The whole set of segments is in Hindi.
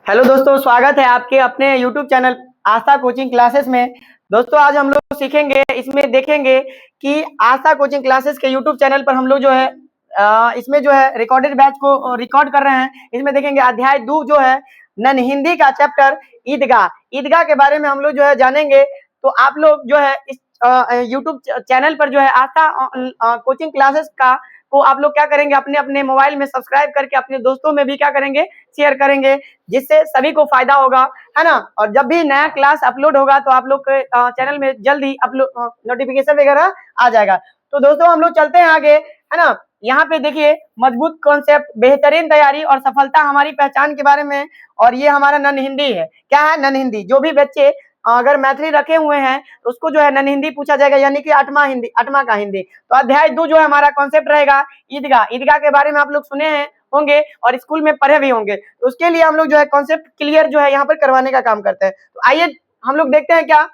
हेलो दोस्तों, स्वागत है आपके अपने YouTube चैनल आस्था कोचिंग क्लासेस में। दोस्तों आज हम लोग सीखेंगे, इसमें देखेंगे कि आस्था कोचिंग क्लासेस के YouTube चैनल पर हम लोग जो है इसमें जो है रिकॉर्डेड बैच को रिकॉर्ड कर रहे हैं। इसमें देखेंगे अध्याय 2 जो है नन हिंदी का चैप्टर ईदगाह ईदगाह के बारे में हम लोग जो है जानेंगे। तो आप लोग जो है इस YouTube चैनल पर जो है आस्था कोचिंग क्लासेस का को आप लोग क्या करेंगे, अपने अपने मोबाइल में सब्सक्राइब करके अपने दोस्तों में भी क्या करेंगे, शेयर करेंगे, जिससे सभी को फायदा होगा, है ना। और जब भी नया क्लास अपलोड होगा तो आप लोग के चैनल में जल्द ही अपलोड नोटिफिकेशन वगैरह आ जाएगा। तो दोस्तों हम लोग चलते हैं आगे, है ना। यहाँ पे देखिए मजबूत कॉन्सेप्ट, बेहतरीन तैयारी और सफलता हमारी पहचान के बारे में। और ये हमारा नन हिंदी है। क्या है? नन हिंदी। जो भी बच्चे अगर मैथिली रखे हुए हैं तो उसको जो है नन हिंदी पूछा जाएगा, यानी कि 8वां का हिंदी। तो अध्याय 2 जो है हमारा कॉन्सेप्ट रहेगा ईदगाह। ईदगाह के बारे में आप लोग सुने हैं होंगे और स्कूल में पढ़े भी होंगे। तो उसके लिए हम लोग जो है कॉन्सेप्ट क्लियर जो है यहाँ पर करवाने का काम करते हैं। तो आइए हम लोग देखते हैं, क्या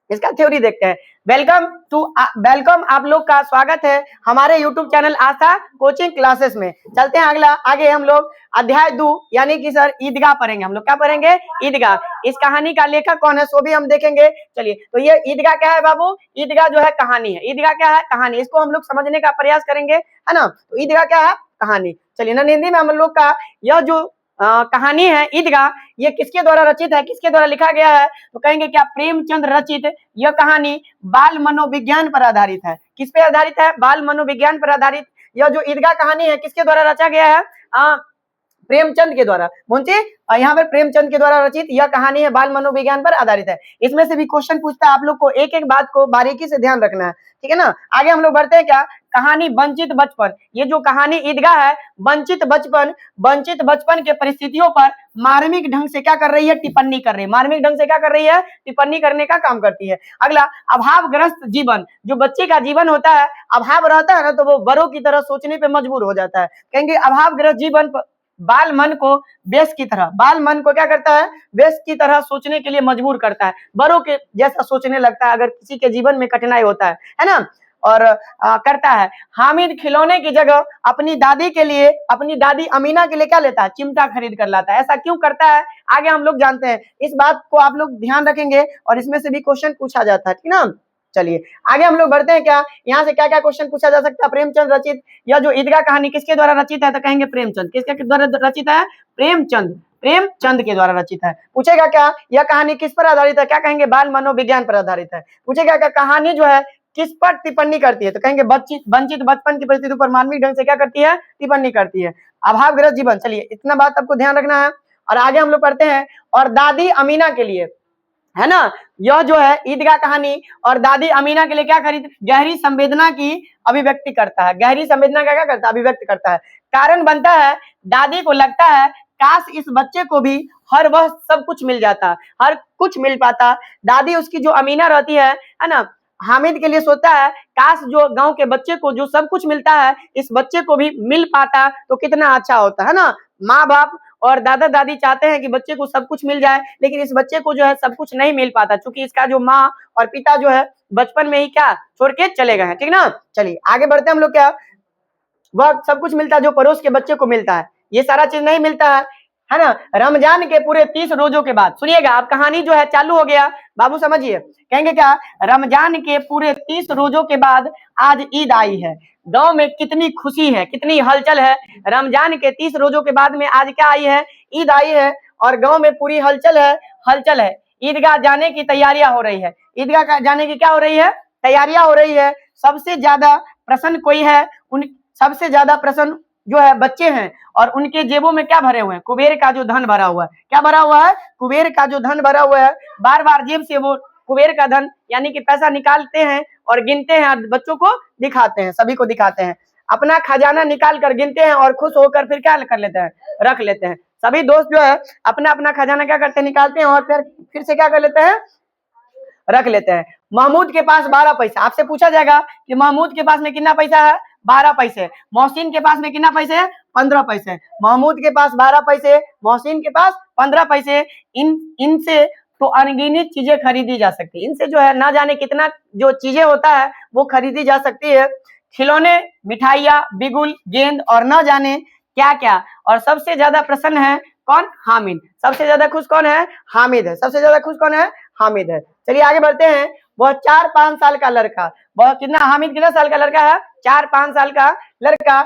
इसका थ्योरी देखते हैं। वेलकम, आप लोग का स्वागत है हमारे YouTube चैनल आस्था कोचिंग क्लासेस में। चलते हैं आगे हम लोग अध्याय 2 यानी कि सर ईदगाह पढ़ेंगे। हम लोग क्या पढ़ेंगे? ईदगाह। इस कहानी का लेखक कौन है सो भी हम देखेंगे। चलिए, तो ये ईदगाह क्या है बाबू? ईदगाह जो है कहानी है। ईदगाह क्या है? कहानी। इसको हम लोग समझने का प्रयास करेंगे, है ना। तो ईदगाह क्या है? कहानी। चलिए, नन हिंदी में हम लोग का यह जो कहानी है ईदगाह, ये किसके द्वारा रचित है, किसके द्वारा लिखा गया है? तो कहेंगे क्या प्रेमचंद रचित यह कहानी बाल मनोविज्ञान पर आधारित है। किस पे आधारित है? बाल मनोविज्ञान पर आधारित। यह जो ईदगाह कहानी है किसके द्वारा रचा गया है? प्रेमचंद के द्वारा। मुंशी यहाँ पर प्रेमचंद के द्वारा रचित यह कहानी है, बाल मनोविज्ञान पर आधारित है। इसमें से भी क्वेश्चन पूछता है, आप लोग को एक एक बात को बारीकी से ध्यान रखना है, ठीक है ना। आगे हम लोग बढ़ते हैं। क्या कहानी? वंचित बचपन। ये जो कहानी ईदगाह है, वंचित बचपन के परिस्थितियों पर मार्मिक ढंग से क्या कर रही है? टिप्पणी कर रही है। मार्मिक ढंग से क्या कर रही है? टिप्पणी करने का काम करती है। अगला, अभावग्रस्त जीवन। जो बच्चे का जीवन होता है, अभाव रहता है ना, तो वो बड़ों की तरह सोचने पे मजबूर हो जाता है। कहेंगे अभावग्रस्त जीवन बाल मन को क्या करता है? व्यस की तरह सोचने के लिए मजबूर करता है, बड़ों के जैसा सोचने लगता है अगर किसी के जीवन में कठिनाई होता है ना। और करता है। हामिद खिलौने की जगह अपनी दादी अमीना के लिए क्या लेता है? चिमटा खरीद कर लाता है। ऐसा क्यों करता है? आगे हम लोग जानते हैं। इस बात को आप लोग ध्यान रखेंगे और इसमें से भी क्वेश्चन पूछा जाता है, ठीक ना। चलिए आगे हम लोग बढ़ते हैं। क्या यहाँ से क्या क्या क्वेश्चन पूछा जा सकता है? प्रेमचंद रचित यह जो ईदगाह कहानी किसके द्वारा रचित है? तो कहेंगे प्रेमचंद। किसके द्वारा रचित है? प्रेमचंद के द्वारा रचित है। पूछेगा क्या यह कहानी किस पर आधारित है? क्या कहेंगे? बाल मनोविज्ञान पर आधारित है। पूछेगा क्या कहानी जो है किस पर टिप्पणी करती है? तो कहेंगे वंचित बचपन की परिस्थितियों पर मार्मिक ढंग से क्या करती है? टिप्पणी करती है। अभावग्रस्त जीवन। चलिए इतना बात आपको ध्यान रखना है। और आगे हम लोग पढ़ते हैं। और दादी अमीना के लिए, है ना, यह जो है ईदगाह कहानी और दादी अमीना के लिए क्या करी? गहरी संवेदना की अभिव्यक्ति करता है। गहरी संवेदना का क्या करता है? अभिव्यक्त करता है। कारण बनता है, दादी को लगता है काश इस बच्चे को भी हर वह सब कुछ मिल जाता, हर कुछ मिल पाता। दादी उसकी जो अमीना रहती है ना, हामिद के लिए सोचता है काश जो गांव के बच्चे को जो सब कुछ मिलता है इस बच्चे को भी मिल पाता तो कितना अच्छा होता, है ना। माँ बाप और दादा दादी चाहते हैं कि बच्चे को सब कुछ मिल जाए, लेकिन इस बच्चे को जो है सब कुछ नहीं मिल पाता, क्योंकि इसका जो माँ और पिता जो है बचपन में ही क्या छोड़ के चले गए हैं, ठीक ना। चलिए आगे बढ़ते हैं हम लोग। क्या वह सब कुछ मिलता है जो पड़ोस के बच्चे को मिलता है, ये सारा चीज नहीं मिलता है ना। रमजान के पूरे 30 रोजों के बाद, सुनिएगा अब कहानी जो है चालू हो गया बाबू, समझिए। कहेंगे क्या? रमजान के पूरे 30 रोजों के बाद आज ईद आई है। गांव में कितनी खुशी है, कितनी हलचल है। रमजान के 30 रोजों के बाद में आज क्या आई है? ईद आई है। और गांव में पूरी हलचल है। ईदगाह जाने की तैयारियां हो रही है। ईदगाह जाने की क्या हो रही है? तैयारियां हो रही है। सबसे ज्यादा प्रसन्न कोई है? सबसे ज्यादा प्रसन्न जो है बच्चे हैं, और उनके जेबों में क्या भरे हुए हैं? कुबेर का जो धन भरा हुआ है। क्या भरा हुआ है? कुबेर का जो धन भरा हुआ है। बार बार जेब से वो कुबेर का धन यानी कि पैसा निकालते हैं और गिनते हैं, बच्चों को दिखाते हैं, सभी को दिखाते हैं। अपना खजाना निकाल कर गिनते हैं और खुश होकर फिर क्या कर लेते हैं? रख लेते हैं। सभी दोस्त जो है अपना अपना खजाना क्या करते हैं? निकालते हैं और फिर से क्या कर लेते हैं? रख लेते हैं। महमूद के पास 12 पैसा। आपसे पूछा जाएगा कि महमूद के पास में कितना पैसा है? 12 पैसे। मोहसिन के पास में कितना पैसे है? 15 पैसे। महमूद के पास 12 पैसे, मोहसिन के पास 15 पैसे। इनसे तो अनगिनत चीजें खरीदी जा सकती है। इनसे जो है ना जाने कितना जो चीजें होता है वो खरीदी जा सकती है। खिलौने, मिठाइयाँ, बिगुल, गेंद और न जाने क्या क्या। और सबसे ज्यादा प्रसन्न है कौन? हामिद। सबसे ज्यादा खुश कौन है? हामिद है। सबसे ज्यादा खुश कौन है? हामिद है। चलिए आगे बढ़ते हैं। वह 4-5 साल का लड़का, वह कितना, हामिद कितना साल का लड़का है? 4-5 साल का लड़का,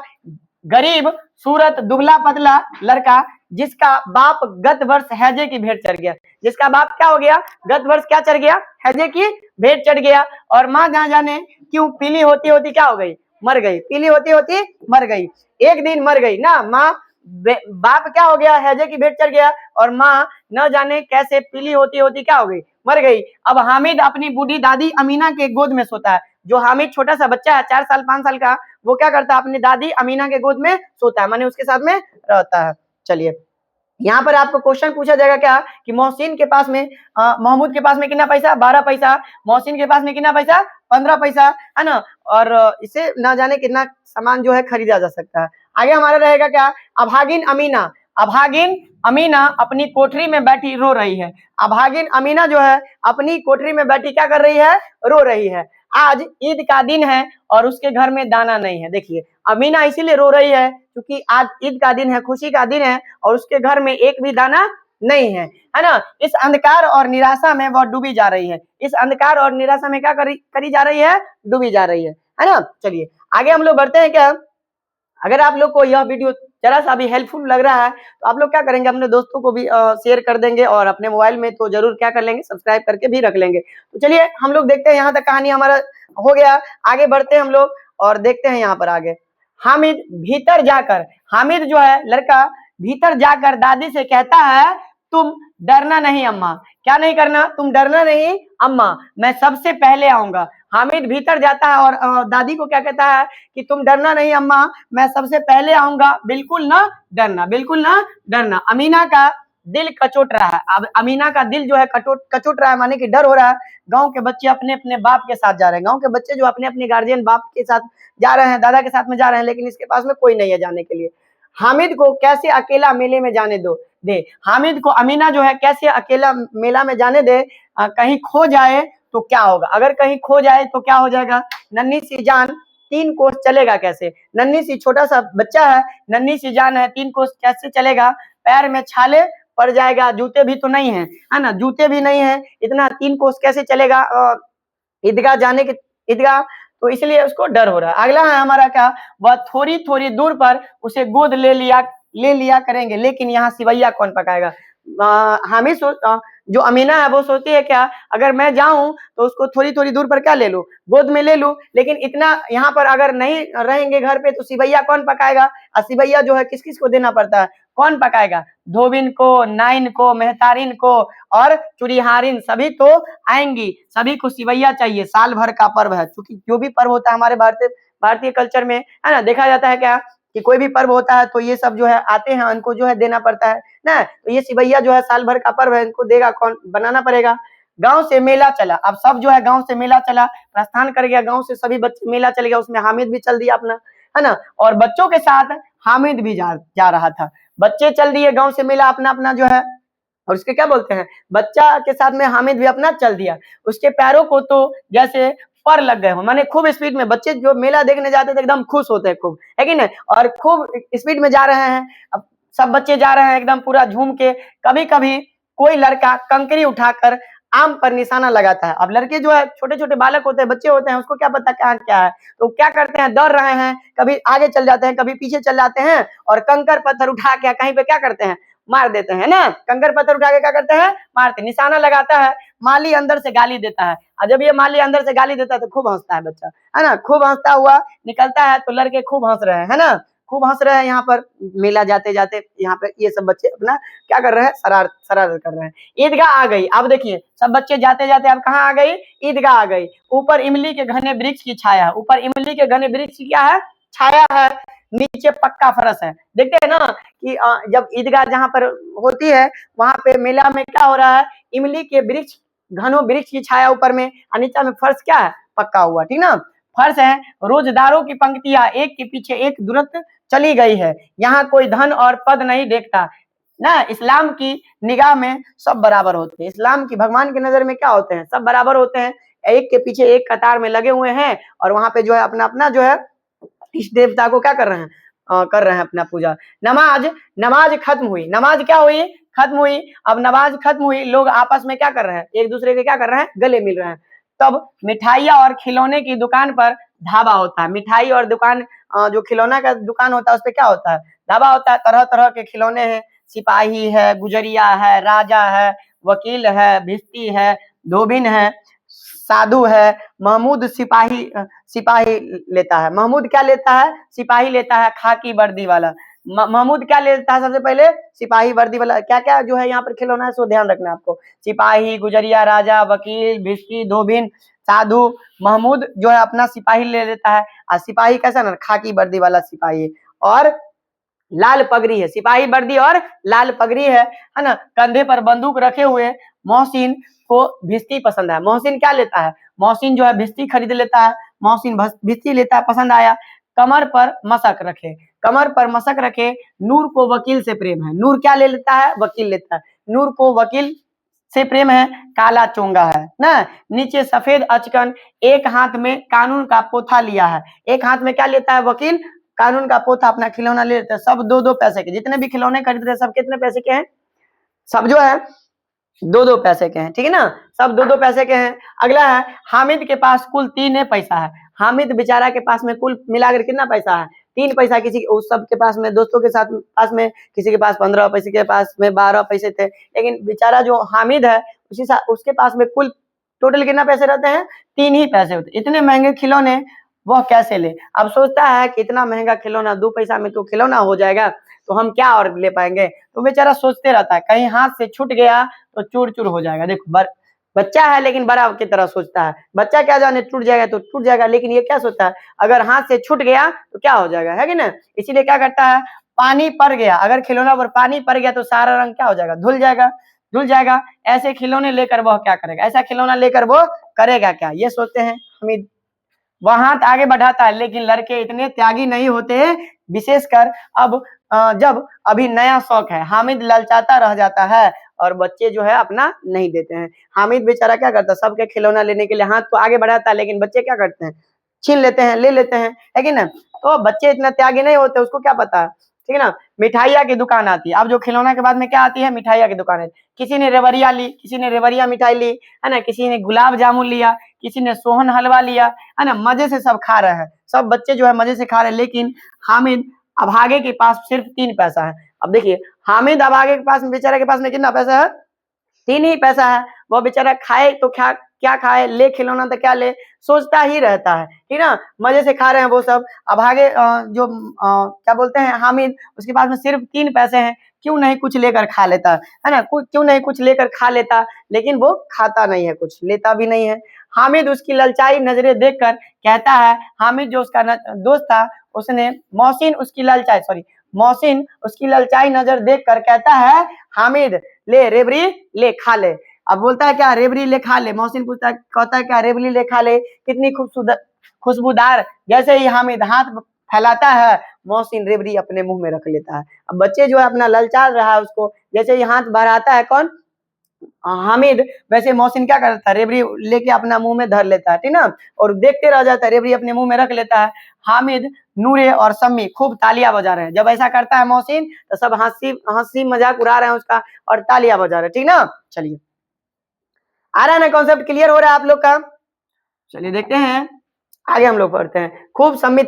गरीब सूरत दुबला पतला लड़का, जिसका बाप गत वर्ष हैजे की भेंट चढ़ गया। जिसका बाप क्या हो गया? गत वर्ष क्या चढ़ गया? हैजे की भेंट चढ़ गया। और माँ ना जाने क्यों पीली होती होती क्या हो गई? मर गई। पीली होती होती मर गई। एक दिन मर गई ना माँ, बाप क्या हो गया? हैजे की भेंट चढ़ गया, और माँ न जाने कैसे पीली होती होती क्या हो गई? मर गई। अब हामिद अपनी बूढ़ी दादी अमीना के गोद में सोता है। जो हामिद छोटा सा बच्चा है 4 साल 5 साल का, वो क्या करता है? अपनी दादी अमीना के गोद में सोता है, माने उसके साथ में रहता है। चलिए यहाँ पर आपको क्वेश्चन पूछा जाएगा क्या कि मोहसिन के पास में महमूद के पास में कितना पैसा? 12 पैसा। मोहसिन के पास में कितना पैसा? 15 पैसा, है ना। और इसे ना जाने कितना सामान जो है खरीदा जा सकता है। आगे हमारा रहेगा क्या? अभागिन अमीना। अभागिन अमीना अपनी कोठरी में बैठी रो रही है। अभागिन अमीना जो है अपनी कोठरी में बैठी क्या कर रही है? रो रही है। आज ईद का दिन है और उसके घर में दाना नहीं है। देखिए अमीना इसीलिए रो रही है क्योंकि आज ईद का दिन है, खुशी का दिन है, और उसके घर में एक भी दाना नहीं है, है ना। इस अंधकार और निराशा में वह डूबी जा रही है। इस अंधकार और निराशा में क्या करी जा रही है? डूबी जा रही है ना। चलिए आगे हम लोग बढ़ते हैं क्या। अगर आप लोग को यह वीडियो जरा सा भी हेल्पफुल लग रहा है तो आप लोग क्या करेंगे? अपने दोस्तों को भी शेयर कर देंगे, और अपने मोबाइल में तो जरूर क्या कर लेंगे? सब्सक्राइब करके भी रख लेंगे। तो चलिए हम लोग देखते हैं, यहाँ तक कहानी हमारा हो गया। आगे बढ़ते हैं हम लोग और देखते हैं यहाँ पर आगे। हामिद भीतर जाकर, हामिद जो है लड़का भीतर जाकर दादी से कहता है, तुम डरना नहीं अम्मा। क्या नहीं करना? तुम डरना नहीं अम्मा, मैं सबसे पहले आऊंगा। हामिद भीतर जाता है और दादी को क्या कहता है कि तुम डरना नहीं अम्मा, मैं सबसे पहले आऊंगा, बिल्कुल ना डरना, बिल्कुल ना डरना। अमीना का दिल कचोट रहा है। अब अमीना का दिल जो है कचोट रहा है, माने कि डर हो रहा है। गांव के बच्चे अपने अपने बाप के साथ जा रहे हैं। गांव के बच्चे जो अपने अपने गार्जियन बाप के साथ जा रहे हैं, दादा के साथ में जा रहे हैं, लेकिन इसके पास में कोई नहीं है जाने के लिए। हामिद को कैसे अकेला मेले में जाने दे। हामिद को अमीना जो है कैसे अकेला मेला में जाने दे। कहीं खो जाए तो क्या होगा? अगर कहीं खो जाए तो क्या हो जाएगा? नन्ही सी जान 3 कोस चलेगा कैसे? नन्ही सी, छोटा सा बच्चा है, नन्ही सी जान है, 3 कोस कैसे चलेगा? पैर में छाले पड़ जाएगा, जूते भी तो नहीं है ना, जूते भी नहीं है, इतना 3 कोस कैसे चलेगा ईदगाह जाने के? ईदगाह, तो इसलिए उसको डर हो रहा है। अगला है हमारा क्या? वह थोड़ी थोड़ी दूर पर उसे गोद ले लिया करेंगे, लेकिन यहाँ सिवैया कौन पकाएगा? हामिद जो अमीना है वो सोचती है क्या, अगर मैं जाऊं तो उसको थोड़ी थोड़ी दूर पर क्या ले लूं? गोद में ले लूं, लेकिन इतना यहाँ पर अगर नहीं रहेंगे घर पे तो सिवैया कौन पकाएगा? और सिवैया जो है किस किस को देना पड़ता है? कौन पकाएगा? धोबिन को, नाइन को, मेहतारिन को और चुड़ीहारिन सभी तो आएंगी, सभी को सिवैया चाहिए। साल भर का पर्व है, क्योंकि जो भी पर्व होता है हमारे भारतीय कल्चर में, है ना, देखा जाता है क्या कि कोई भी पर्व होता है तो ये सब जो है आते हैं, उनको जो है देना पड़ता है ना। तो ये सिवैया जो है साल भर का पर्व है, इनको देगा कौन? बनाना पड़ेगा। गांव से मेला चला। अब सब जो है गांव से मेला चला, प्रस्थान कर गया गांव से, सभी बच्चे मेला चले गया, उसमें हामिद भी चल दिया अपना, है ना। और बच्चों के साथ हामिद भी जा रहा था। बच्चे चल दिए गांव से मेला अपना अपना जो है, और उसके क्या बोलते हैं, बच्चा के साथ में हामिद भी अपना चल दिया। उसके पैरों को तो जैसे पर लग गए हो, माने खूब स्पीड में। बच्चे जो मेला देखने जाते थे एकदम खुश होते हैं खूब, है कि नहीं, और खूब स्पीड में जा रहे हैं। अब सब बच्चे जा रहे हैं एकदम पूरा झूम के। कभी कभी कोई लड़का कंकरी उठाकर आम पर निशाना लगाता है। अब लड़के जो है छोटे छोटे बालक होते हैं, बच्चे होते हैं, उसको क्या पता क्या क्या है, तो क्या करते हैं, डर रहे हैं, कभी आगे चल जाते हैं, कभी पीछे चल जाते हैं, और कंकर पत्थर उठा के कहीं पे क्या करते हैं, मार देते हैं ना। कंकर पत्थर उठा के क्या करते हैं, मारते, निशाना लगाता है। माली अंदर से गाली देता है, और जब ये माली अंदर से गाली देता है तो खूब हंसता है बच्चा, है ना। खूब हंसता हुआ निकलता है तो लड़के खूब हंस रहे हैं, है ना, खूब हंस रहे हैं। यहाँ पर मेला जाते जाते यहाँ पे ये सब बच्चे अपना क्या कर रहे हैं, शरारत कर रहे हैं। ईदगाह आ गई। अब देखिए सब बच्चे जाते जाते अब कहाँ आ गई, ईदगाह आ गई। ऊपर इमली के घने वृक्ष की छाया, ऊपर इमली के घने वृक्ष की क्या है, छाया है, नीचे पक्का फरस है। देखते हैं ना कि जब ईदगाह जहाँ पर होती है वहां पे मेला में क्या हो रहा है, इमली के वृक्ष, घनों वृक्ष की छाया ऊपर में, और नीचे में फर्श क्या है, पक्का हुआ, ठीक ना, फर्श है। रोजदारों की पंक्तियां एक के पीछे एक दुरुस्त चली गई है। यहाँ कोई धन और पद नहीं देखता ना। इस्लाम की निगाह में सब बराबर होते हैं। इस्लाम की, भगवान की नजर में क्या होते हैं, सब बराबर होते हैं। एक के पीछे एक कतार में लगे हुए हैं, और वहां पे जो है अपना अपना जो है इष्ट देवता को क्या कर रहे हैं, कर रहे हैं अपना पूजा। नमाज खत्म हुई, नमाज क्या हुई, खत्म हुई। अब नमाज खत्म हुई, लोग आपस में क्या कर रहे हैं, एक दूसरे के क्या कर रहे हैं, गले मिल रहे हैं। तब मिठाइयाँ और खिलौने की दुकान पर ढाबा होता है। मिठाई और दुकान जो खिलौना का दुकान होता है उस पे क्या होता है, ढाबा होता है। तरह तरह के खिलौने हैं, सिपाही है, गुजरिया है, राजा है, वकील है, भिश्ती है, धोबिन है, साधु है। महमूद सिपाही लेता है। महमूद क्या लेता है, सिपाही लेता है, खाकी वर्दी वाला। महमूद क्या लेता है सबसे पहले, सिपाही वर्दी वाला। क्या क्या जो है यहाँ पर खिलौना है सो ध्यान रखना आपको, सिपाही, गुजरिया, राजा, वकील, भिश्ती, धोबिन, साधु। महमूद जो है अपना सिपाही ले लेता है, और सिपाही कैसा ना, खाकी वर्दी वाला सिपाही। और लाल पगड़ी है, सिपाही वर्दी और लाल पगड़ी है ना। कंधे पर बंदूक रखे हुए मोहसिन को भिश्ती पसंद है। मोहसिन क्या लेता है, मोहसिन जो है भिश्ती खरीद लेता है। मोहसिन भिश्ती लेता है, पसंद आया। कमर पर मशक रखे, कमर पर मशक रखे। नूर को वकील से प्रेम है। नूर क्या ले लेता है, वकील लेता है। नूर को वकील से प्रेम है, काला चोंगा है ना। नीचे सफेद अचकन, एक हाथ में कानून का पोथा लिया है। एक हाथ में क्या लेता है वकील, कानून का पोथा, अपना खिलौना ले लेते हैं। सब 2-2 पैसे के, जितने भी खिलौने खरीदते हैं सब कितने पैसे के हैं, सब जो है 2-2 पैसे के हैं, ठीक है ना, सब 2-2 पैसे के हैं। अगला है, हामिद के पास कुल 3 पैसा है। हामिद बेचारा के पास में कुल मिलाकर कितना पैसा है, 3 पैसा। किसी उस सब के पास में, दोस्तों के साथ पास में किसी के पास 15 पैसे, के पास में 12 पैसे थे, लेकिन बेचारा जो हामिद है उसके पास में कुल टोटल कितना पैसे रहते हैं, 3 ही पैसे होते। इतने महंगे खिलौने वह कैसे ले। अब सोचता है कि इतना महंगा खिलौना 2 पैसा में तो खिलौना हो जाएगा, तो हम क्या और ले पाएंगे। तो बेचारा सोचते रहता है, कहीं हाथ से छूट गया तो चूर चूर हो जाएगा। देखो बच्चा है लेकिन बड़ा की तरह सोचता है। बच्चा क्या जाने टूट जाएगा तो टूट जाएगा, लेकिन ये क्या सोचता है, अगर हाथ से छूट गया तो क्या हो जाएगा, है कि ना। इसीलिए क्या करता है, पानी पड़ गया, अगर खिलौना पर पानी पड़ गया तो सारा रंग क्या हो जाएगा, धुल जाएगा, धुल जाएगा। ऐसे खिलौने लेकर वह क्या करेगा, ऐसा खिलौना लेकर वो करेगा क्या, ये सोचते हैं हामिद। वह हाथ आगे बढ़ाता है, लेकिन लड़के इतने त्यागी नहीं होते, विशेषकर अब जब अभी नया शौक है। हामिद ललचाता रह जाता है और बच्चे जो है अपना नहीं देते हैं। हामिद बेचारा क्या करता है, सबके खिलौना लेने के लिए हाथ तो आगे बढ़ाता है, लेकिन बच्चे क्या करते हैं, छीन लेते हैं, ले लेते हैं, है कि ना। तो बच्चे इतना त्यागी नहीं होते, उसको क्या पता है, ठीक है ना। मिठाइया की दुकान आती है। अब जो खिलौना के बाद में क्या आती है, मिठाइया की दुकान है। किसी ने रेवड़िया ली, किसी ने रेवड़िया मिठाई ली, है ना, किसी ने गुलाब जामुन लिया, किसी ने सोहन हलवा लिया, है ना। मजे से सब खा रहे हैं, सब बच्चे जो है मजे से खा रहे हैं। लेकिन हामिद अभागे के पास सिर्फ 3 पैसा है। अब देखिए, हामिद अभागे के पास, बेचारे के पास में कितना पैसा है, 3 ही पैसा है। वो बेचारा खाए तो क्या खाए, ले खिलौना तो क्या ले, सोचता ही रहता है, ठीक ना। मजे से खा रहे हैं वो सब। अब आगे जो क्या बोलते हैं हामिद, उसके पास में सिर्फ 3 पैसे हैं, क्यों नहीं कुछ लेकर खा लेता, है ना, क्यों नहीं कुछ लेकर खा लेता, लेकिन वो खाता नहीं है, कुछ लेता भी नहीं है। हामिद उसकी ललचाई नजरें देखकर कहता है, हामिद जो उसका दोस्त था, उसने मोहसिन उसकी ललचाई नजर देखकर कहता है, हामिद ले रेबड़ी ले खा ले। अब बोलता है क्या, रेबड़ी ले खा ले। मोहसिन पूछता है, कहता है क्या, रेबड़ी ले खा ले, कितनी खुशबूदार। जैसे ही हामिद हाथ फैलाता है, मोहसिन रेबड़ी अपने मुंह में रख लेता है। अब बच्चे जो है अपना ललचा रहा है, उसको जैसे ही हाथ बढ़ाता है कौन, हामिद, वैसे मोहसिन क्या करता है, रेबड़ी लेके अपना मुंह में धर लेता है, ठीक ना, और देखते रह जाता है, रेबड़ी अपने मुंह में रख लेता है। हामिद, नूरे और सम्मी खूब तालियां बजा रहे हैं। जब ऐसा करता है मोहसिन, तो सब हंसी मजाक उड़ा रहे हैं उसका और तालियां बजा रहे हैं, ठीक ना। चलिए, आ रहा है ना, कॉन्सेप्ट क्लियर हो रहा है आप लोग का। चलिए देखते हैं, आगे हम लोग पढ़ते हैं। खूब सम्मी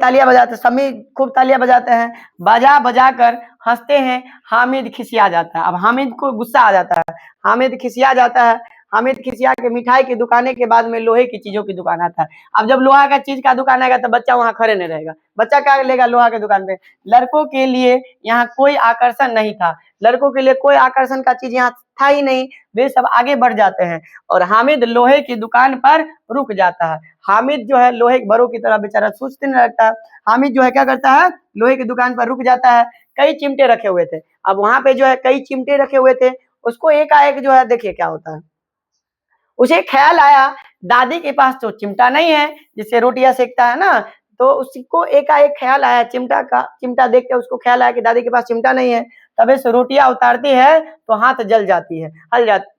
खूब तालियां बजाते हैं, बजा बजा कर हंसते हैं। हामिद खिसिया जाता है। अब हामिद को गुस्सा आ जाता है, हामिद खिसिया जाता है। हामिद खिसिया के मिठाई की दुकानें के बाद में लोहे की चीजों की दुकान आता है। अब जब लोहा का चीज का दुकान आएगा तो बच्चा वहां खड़े नहीं रहेगा, बच्चा क्या लेगा लोहा की दुकान पे। लड़कों के लिए यहाँ कोई आकर्षण नहीं था, लड़कों के लिए कोई आकर्षण का चीज यहाँ था ही नहीं, वे सब आगे बढ़ जाते हैं और हामिद लोहे की दुकान पर रुक जाता है। हामिद जो है लोहे के बड़ों की तरह बेचारा सोचते नहीं लगता। हामिद जो है क्या करता है, लोहे की दुकान पर रुक जाता है। कई चिमटे रखे हुए थे। अब वहां पे जो है कई चिमटे रखे हुए थे, उसको एकाएक जो है, देखिए क्या होता है, उसे ख्याल आया दादी के पास तो चिमटा नहीं है जिससे रोटियां सेकता है ना। तो उसको एकाएक ख्याल आया, चिमटा देख के उसको ख्याल आया कि दादी के पास चिमटा नहीं है। तबे से रोटियां उतारती है तो हाथ जल जाती है,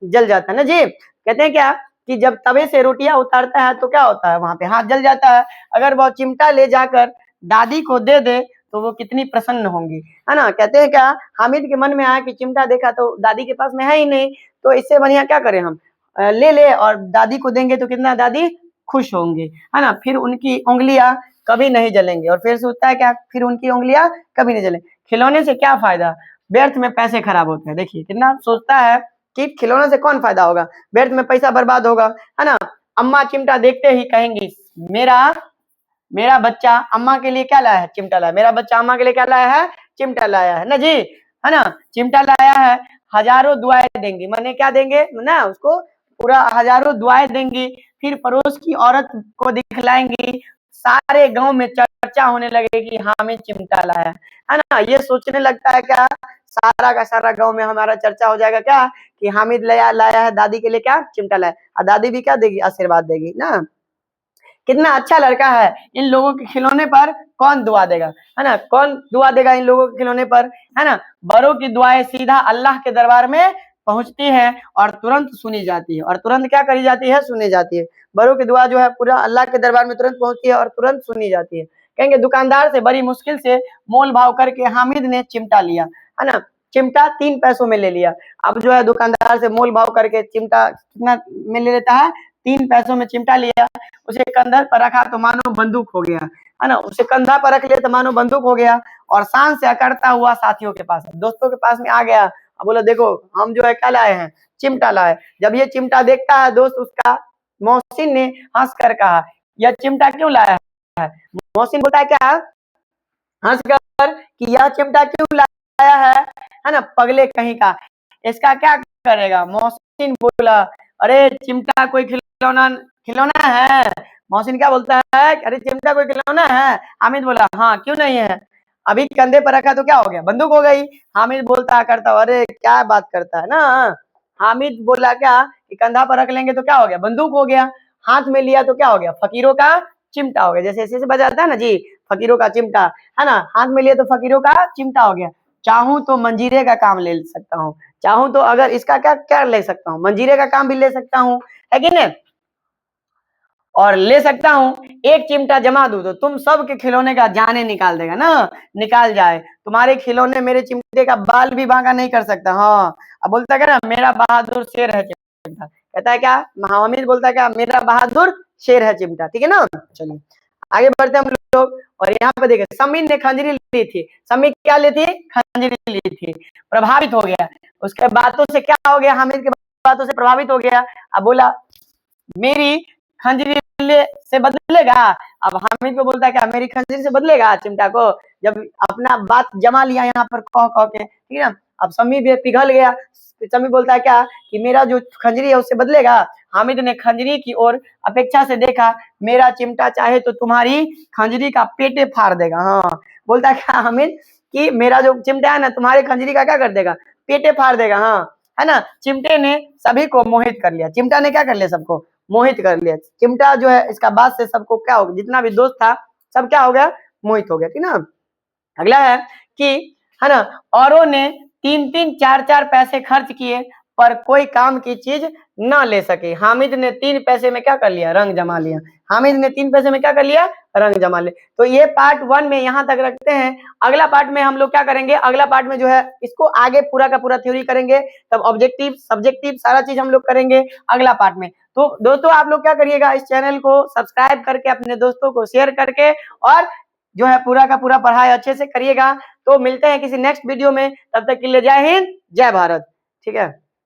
जल जाता है ना जी। कहते हैं क्या कि जब तवे से रोटियां उतारता है तो क्या होता है, वहां पे हाथ जल जाता है। अगर वह चिमटा ले जाकर दादी को दे दे तो वो कितनी प्रसन्न होंगी, है ना। कहते हैं क्या, हामिद के मन में आया कि चिमटा देखा तो दादी के पास में है ही नहीं, तो इससे बढ़िया क्या करें हम, ले ले और दादी को देंगे तो कितना दादी खुश होंगे, है ना। फिर उनकी उंगलियां कभी नहीं जलेंगे, और फिर सोचता है क्या, फिर उनकी उंगलियां कभी नहीं जलेंगी। खिलौने से क्या फायदा, व्यर्थ में पैसे खराब होते हैं। देखिए कितना सोचता है कि खिलौने से कौन फायदा होगा, व्यर्थ में पैसा बर्बाद होगा, है ना। अम्मा चिमटा देखते ही कहेंगी, मेरा मेरा बच्चा अम्मा के लिए क्या लाया है, चिमटा लाया, मेरा बच्चा अम्मा के लिए क्या लाया है, चिमटा लाया है ना जी, है ना। चिमटा लाया है, हजारों दुआएं देंगी, माने क्या देंगे ना, उसको पूरा हजारों दुआएं देंगी। फिर पड़ोस की औरत को दिखलाएंगी, सारे गांव में चर्चा होने लगेगी, हामिद चिमटा लाया है ना। ये सोचने लगता है क्या, सारा का सारा गांव में हमारा चर्चा हो जाएगा क्या, कि हामिद लाया लाया है दादी के लिए क्या, चिमटा लाया, और दादी भी क्या देगी, आशीर्वाद देगी ना। कितना अच्छा लड़का है, इन लोगों के खिलौने पर कौन दुआ देगा, है ना, कौन दुआ देगा इन लोगों के खिलौने पर, है ना। बड़ों की दुआएं सीधा अल्लाह के दरबार में पहुंचती है और तुरंत सुनी जाती है, और तुरंत क्या करी जाती है, सुनी जाती है। बड़ों की दुआ जो है पूरा अल्लाह के दरबार में तुरंत पहुंचती है और तुरंत सुनी जाती है। कहेंगे दुकानदार से बड़ी मुश्किल से मोल भाव करके हामिद ने चिमटा लिया, है ना, चिमटा 3 पैसों में ले लिया। अब जो है दुकानदार से मोल भाव करके चिमटा कितना में ले लेता है, 3 पैसों में चिमटा लिया, उसे कंधे पर रखा तो मानो बंदूक हो गया, है ना। उसे कंधा पर रख लिया तो मानो बंदूक हो गया, और शान से अकड़ता हुआ साथियों के पास, दोस्तों के पास में आ गया। अब बोला देखो हम जो है क्या लाए हैं, चिमटा लाए। जब ये चिमटा देखता है दोस्त उसका, मोहसिन ने हंस कर कहा, यह चिमटा क्यों लाया है। मोहसिन बोलता है क्या, हंस कर कि यह चिमटा क्यों लाया है ना, पगले कहीं का, इसका क्या करेगा। मोहसिन बोला, अरे चिमटा कोई खिलौना खिलौना है। मोहसिन क्या बोलता है, अरे चिमटा कोई खिलौना है। हामिद बोला, हाँ क्यों नहीं है, अभी कंधे पर रखा तो क्या हो गया, बंदूक हो गई। हामिद बोलता करता, अरे क्या बात करता है ना। हामिद बोला क्या, कि कंधा पर रख लेंगे तो क्या हो गया, बंदूक हो गया। हाथ में लिया तो क्या हो गया, फकीरों का चिमटा हो गया। जैसे ऐसे बजाता है ना जी, फकीरों का चिमटा, है ना, हाथ में लिया तो फकीरों का चिमटा हो गया। चाहूं तो मंजीरे का काम ले सकता हूँ, चाहूं तो अगर इसका क्या क्या ले सकता हूँ, मंजीरे का काम भी ले सकता हूँ, है कि नहीं, और ले सकता हूँ। एक चिमटा जमा दूं तो तुम सबके खिलौने का जाने निकाल देगा ना, निकाल जाए, तुम्हारे खिलौने मेरे चिमटे का बाल भी बांका नहीं कर सकता। हाँ, अब बोलता है ना, मेरा बहादुर शेर है चिमटा, कहता है क्या, हामिद बोलता है क्या, मेरा बहादुर शेर है चिमटा, ठीक है ना। चलिए आगे बढ़ते हम लोग, और यहाँ पे देखे समीर ने खंजरी ली थी, समीर क्या ली थी, खंजरी ली थी, प्रभावित हो गया, उसके बातों से क्या हो गया, हामिद के बातों से प्रभावित हो गया। अब बोला मेरी खंजरी से बदलेगा। अब हामिद को बोलता है क्या, मेरी खंजरी से बदलेगा चिमटा को, जब अपना बात जमा लिया यहाँ पर कह कह के, ठीक है ना। अब समीर भी पिघल गया, समीर बोलता है क्या, कि मेरा जो खंजरी है उससे बदलेगा। हामिद ने खंजरी की ओर अपेक्षा से देखा, मेरा चिमटा चाहे तो तुम्हारी खंजरी का पेटे फाड़ देगा। हाँ, बोलता है क्या हामिद, कि मेरा जो चिमटा है ना तुम्हारी खंजरी का क्या कर देगा, पेटे फाड़ देगा। हाँ, है ना। चिमटे ने सभी को मोहित कर लिया, चिमटा ने क्या कर लिया, सबको मोहित कर लिया। चिमटा जो है इसका बाद से सबको क्या हो गया, जितना भी दोस्त था सब क्या हो गया, मोहित हो गया, ठीक ना। अगला है कि, है ना, औरों ने 3-3 4-4 पैसे खर्च किए पर कोई काम की चीज न ले सके। हामिद ने 3 पैसे में क्या कर लिया, रंग जमा लिया। हामिद ने 3 पैसे में क्या कर लिया, रंग जमा लिया। तो ये पार्ट 1 में यहाँ तक रखते हैं। अगला पार्ट में हम लोग क्या करेंगे, अगला पार्ट में जो है इसको आगे पूरा का पूरा थ्योरी करेंगे, तब ऑब्जेक्टिव सब्जेक्टिव सारा चीज हम लोग करेंगे अगला पार्ट में। तो दोस्तों आप लोग क्या करिएगा, इस चैनल को सब्सक्राइब करके अपने दोस्तों को शेयर करके, और जो है पूरा का पूरा पढ़ाई अच्छे से करिएगा। तो मिलते हैं किसी नेक्स्ट वीडियो में, तब तक के लिए जय हिंद जय भारत, ठीक है।